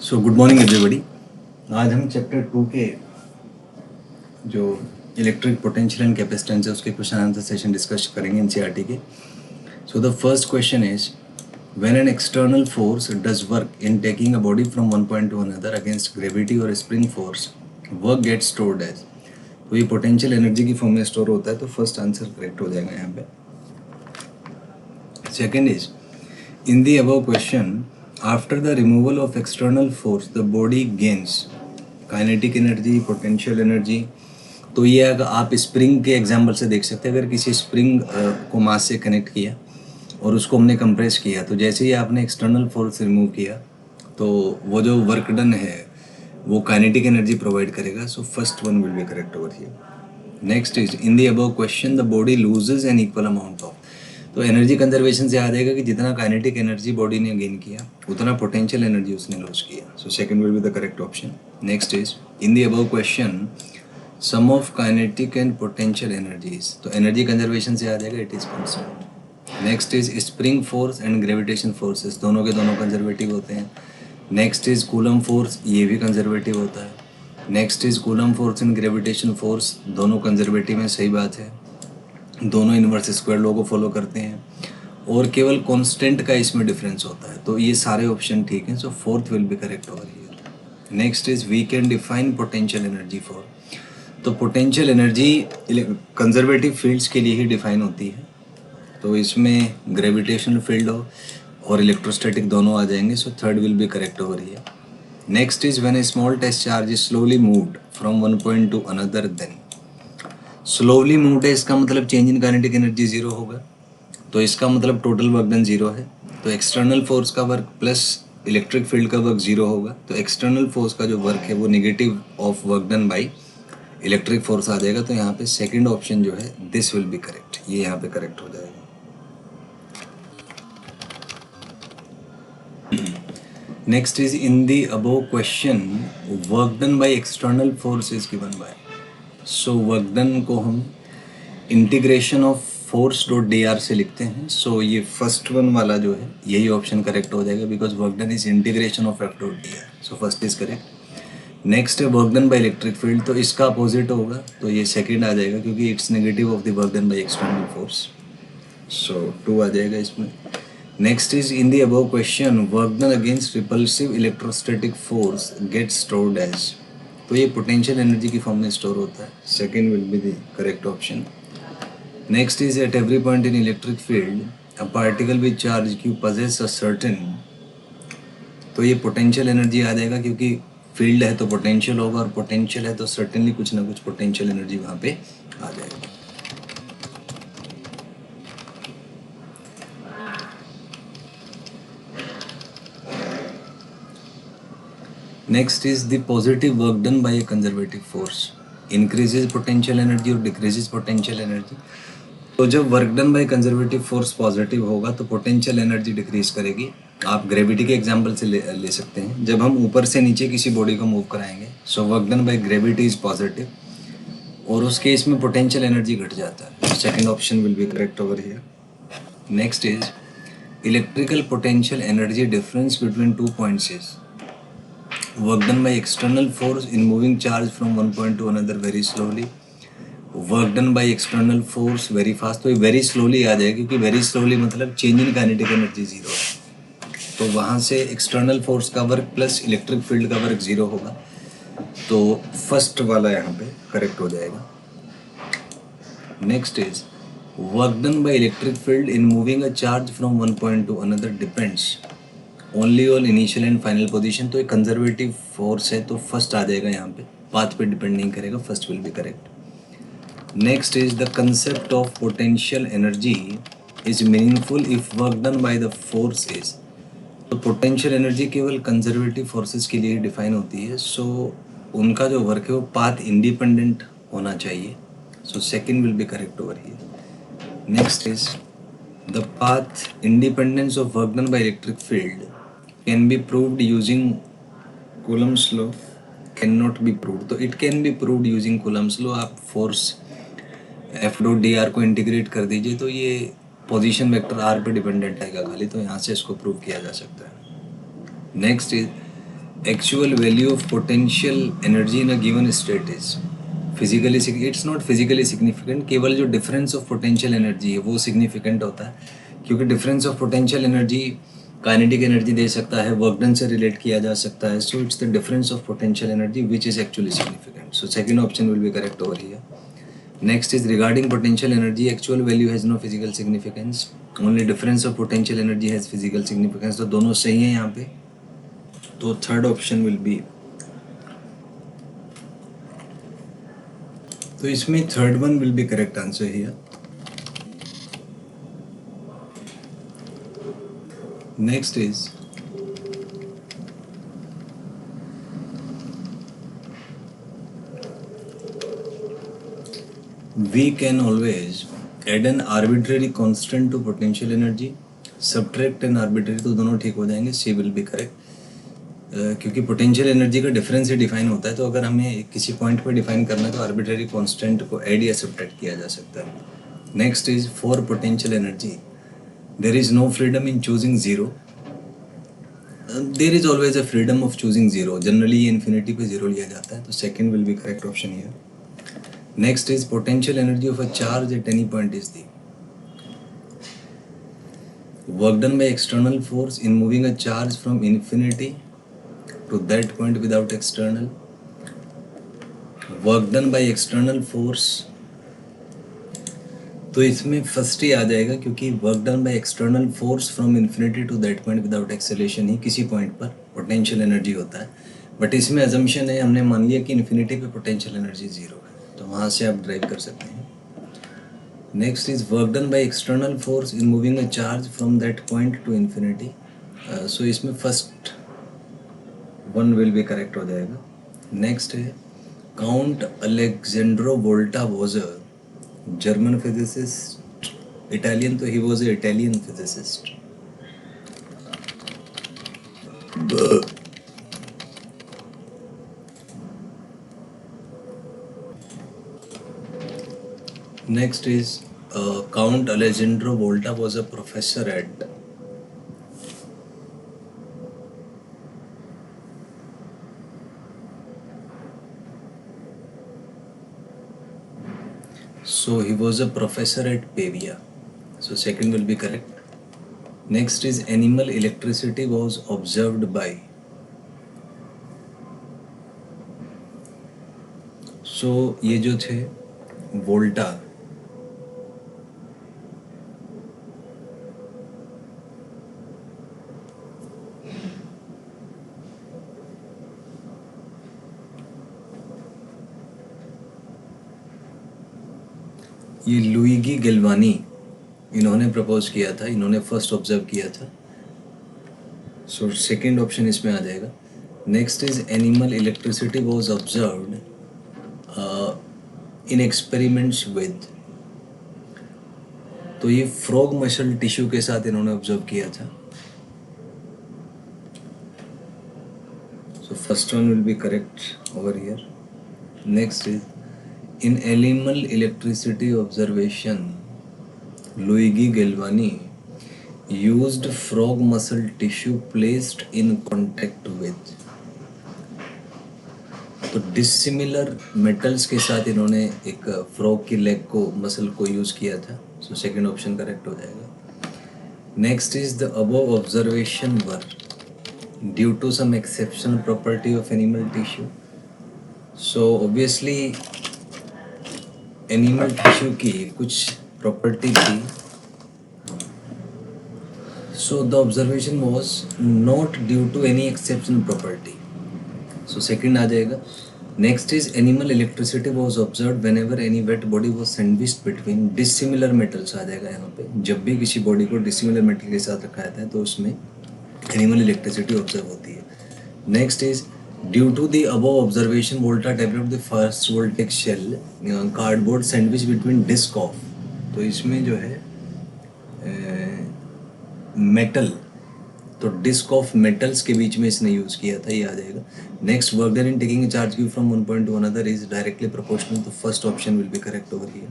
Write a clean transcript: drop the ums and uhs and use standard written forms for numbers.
So good morning everybody. आज हम chapter 2 के जो इलेक्ट्रिक पोटेंशियल एंड कैपेसिटेंस है उसके क्वेश्चन आंसर सेशन डिस्कस करेंगे एनसीईआरटी के। So the first question is when an external force does work in taking a body from one point to another against gravity और spring force work gets stored as. तो ये potential energy की form में store होता है, तो first answer correct हो जाएगा यहाँ पे। Second is in the above question, after the removal of external force, the body gains kinetic energy, potential energy। तो ये अगर आप स्प्रिंग के एग्जांपल से देख सकते हैं, अगर किसी स्प्रिंग को मास से कनेक्ट किया और उसको हमने कंप्रेस किया, तो जैसे ही आपने एक्सटर्नल फोर्स रिमूव किया तो वो जो वर्क डन है वो काइनेटिक एनर्जी प्रोवाइड करेगा। So first one will be correct over here. Next is in the above question the body loses an equal amount of. तो एनर्जी कंजर्वेशन से याद आएगा कि जितना काइनेटिक एनर्जी बॉडी ने गेन किया उतना पोटेंशियल एनर्जी उसने लॉस किया। So second will be the correct option. Next is in the above question sum of kinetic and potential energies. तो एनर्जी कंजर्वेशन से याद आएगा it is constant. Next is spring force and gravitation forces, दोनों के दोनों conservative होते हैं। Next is coulomb force, ये भी कंजर्वेटिव होता है। Next is coulomb force and gravitation force, दोनों कंजर्वेटिव हैं, सही बात है, दोनों इनवर्स स्क्वायर लॉ को फॉलो करते हैं और केवल कांस्टेंट का इसमें डिफरेंस होता है। तो ये सारे ऑप्शन ठीक हैं। So fourth will be correct over here. Next is we can define potential energy for. तो पोटेंशियल एनर्जी कंजर्वेटिव फील्ड्स के लिए ही डिफाइन होती है, तो इसमें ग्रेविटेशनल फील्ड और इलेक्ट्रोस्टैटिक दोनों आ जाएंगे। So third will be correct over here. Next is when a small test charge is slowly moved from one point to another, then slowly moved है, इसका मतलब change in kinetic energy zero होगा, तो इसका मतलब टोटल वर्क डन जीरो है। तो external force का वर्क प्लस इलेक्ट्रिक फील्ड का वर्क जीरो होगा, तो एक्सटर्नल फोर्स का जो वर्क है वो negative of work done by electric force आ जाएगा। तो यहाँ पे सेकंड ऑप्शन जो है दिस विल बी करेक्ट, ये यहाँ पे करेक्ट हो जाएगा। Next is in the above question work done by external force is given by. So work done को हम integration of force dot D are से लिखते हैं। सो ये फर्स्ट वन वाला जो है यही ऑप्शन करेक्ट हो जाएगा, because work done is integration of F dot D R. So first is correct. Next है work done by electric field, तो इसका अपोजिट होगा, तो ये सेकंड आ जाएगा क्योंकि it's negative of the work done by external force. So 2 आ जाएगा इसमें। Next is in the above question work done against repulsive electrostatic force gets stored as. तो ये पोटेंशियल एनर्जी की फॉर्म में स्टोर होता है, second will be the correct option. Next is at every point in electric field a particle with charge Q possesses a certain. तो ये potential energy आ जाएगा क्योंकि फील्ड है तो पोटेंशियल होगा, और पोटेंशियल है तो सर्टेनली कुछ ना कुछ पोटेंशियल एनर्जी वहाँ पे आ जाएगी। Next is the positive work done bye A conservative force increases potential energy और डिक्रीजेज पोटेंशियल एनर्जी। तो जब work done by conservative force positive होगा तो पोटेंशियल एनर्जी डिक्रीज करेगी। आप ग्रेविटी के एग्जांपल से ले सकते हैं, जब हम ऊपर से नीचे किसी बॉडी को मूव कराएंगे so work done by gravity is positive, और उस केस में पोटेंशियल एनर्जी घट जाता है। Second option will be correct over here. Next is electrical potential energy difference between 2 points is work done by external force in moving charge from one point to another very slowly, work done by external force very fast। तो ये very slowly आ जाएगा क्योंकि very slowly मतलब change in kinetic energy zero है, तो वहाँ से external force का वर्क प्लस इलेक्ट्रिक फील्ड का वर्क जीरो होगा, तो फर्स्ट वाला यहाँ पे करेक्ट हो जाएगा। Next is work done by electric field in moving a charge from one point to another depends only on initial and final position. तो एक कंजर्वेटिव फोर्स है तो फर्स्ट आ जाएगा यहाँ पे, पाथ पे डिपेंड नहीं करेगा, first will be correct. Next is the concept of potential energy is meaningful if work done by the force is. तो पोटेंशियल एनर्जी केवल कंजर्वेटिव फोर्सेस के लिए डिफाइन होती है, सो उनका जो वर्क है वो पाथ इंडिपेंडेंट होना चाहिए। So second will be correct over here. Next is the path independence of work done by electric field can be proved using Coulomb's law, cannot be proved। तो it can be proved using Coulomb's law। आप force F dot D are को integrate कर दीजिए तो ये position vector R पे dependent आएगा खाली, तो यहाँ से इसको प्रूव किया जा सकता है। Next is actual value of potential energy in a given state is physically, it's not physically significant, केवल जो difference of potential energy है वो significant होता है, क्योंकि difference of potential energy kinetic energy दे सकता है, वर्क डन से रिलेट किया जा सकता है. So it's the difference of potential energy which is actually significant. So second option will be correct over here. Next is regarding potential energy actual value has no physical significance, only difference of potential energy has physical significance. तो दोनों सही हैं यहाँ पे. तो third option will B, तो इसमें third one will be correct answer here. Next is we can always add an arbitrary constant to potential energy, subtract an arbitrary, तो दोनों ठीक हो जाएंगे. C will be correct. क्योंकि पोटेंशियल एनर्जी का difference ही define होता है, तो अगर हमें किसी पॉइंट पर डिफाइन करना है तो आर्बिट्ररी कांस्टेंट को ऐड या सब्ट्रैक्ट किया जा सकता है. Next is for potential energy there is no freedom in choosing zero. There is always a freedom of choosing zero. Generally ये इन्फिनिटी पे जीरो लिया जाता है, तो second will be correct option here. Next is potential energy of a charge at any point is the work done by external force in moving a charge from infinity to that point without external. Work done by external force, तो इसमें first ही आ जाएगा, क्योंकि work done by external force from infinity to that point without acceleration ही किसी point पर potential energy होता है. बट इसमें अजम्पशन है, हमने मान लिया कि इन्फिनिटी पे पोटेंशियल एनर्जी जीरो है, तो वहाँ से आप ड्राइव कर सकते हैं. Next is work done by external force in moving a charge from that point to infinity. So इसमें फर्स्ट वन विल भी करेक्ट हो जाएगा. नेक्स्ट है count Alessandro Volta was a German physicist. Italian, तो he was a Italian physicist. Next is Count Alessandro Volta was a professor at so he was a professor at Pavia. So second will be correct. Next is animal electricity was observed by. So ये जो थे वोल्टा, ये Luigi गैल्वानी, इन्होंने propose किया था, इन्होंने first observe किया था. सो सेकेंड ऑप्शन इसमें आ जाएगा. Next is animal electricity was observed in experiments with, तो ये फ्रॉग मसल टिश्यू के साथ इन्होंने ऑब्जर्व किया था. सो first one will be correct over here. Next is in animal electricity observation Luigi Galvani used frog muscle tissue placed in contact with, तो dissimilar metals के साथ इन्होंने एक फ्रॉग की लेग को मसल को यूज किया था. सो सेकंड ऑप्शन करेक्ट हो जाएगा. Next is the above observation were due to some exceptional property of animal tissue. So obviously animal tissue की कुछ प्रॉपर्टी थी. So the observation was not due to any exceptional property. So second आ जाएगा. Next is animal electricity was observed whenever any wet body was sandwiched between dissimilar metals आ जाएगा यहाँ पे. जब भी किसी बॉडी को डिसिमिलर मेटल के साथ रखा जाता है तो उसमें एनिमल इलेक्ट्रिसिटी ऑब्जर्व होती है. Next is due to the above observation Volta developed the first voltaic cell cardboard sandwich between disc of, तो इसमें जो है मेटल, तो डिस्क ऑफ मेटल्स के बीच में इसने यूज किया था, ये आ जाएगा. Next work done in taking a charge Q from one point to another is directly proportional, तो first option will be correct over here.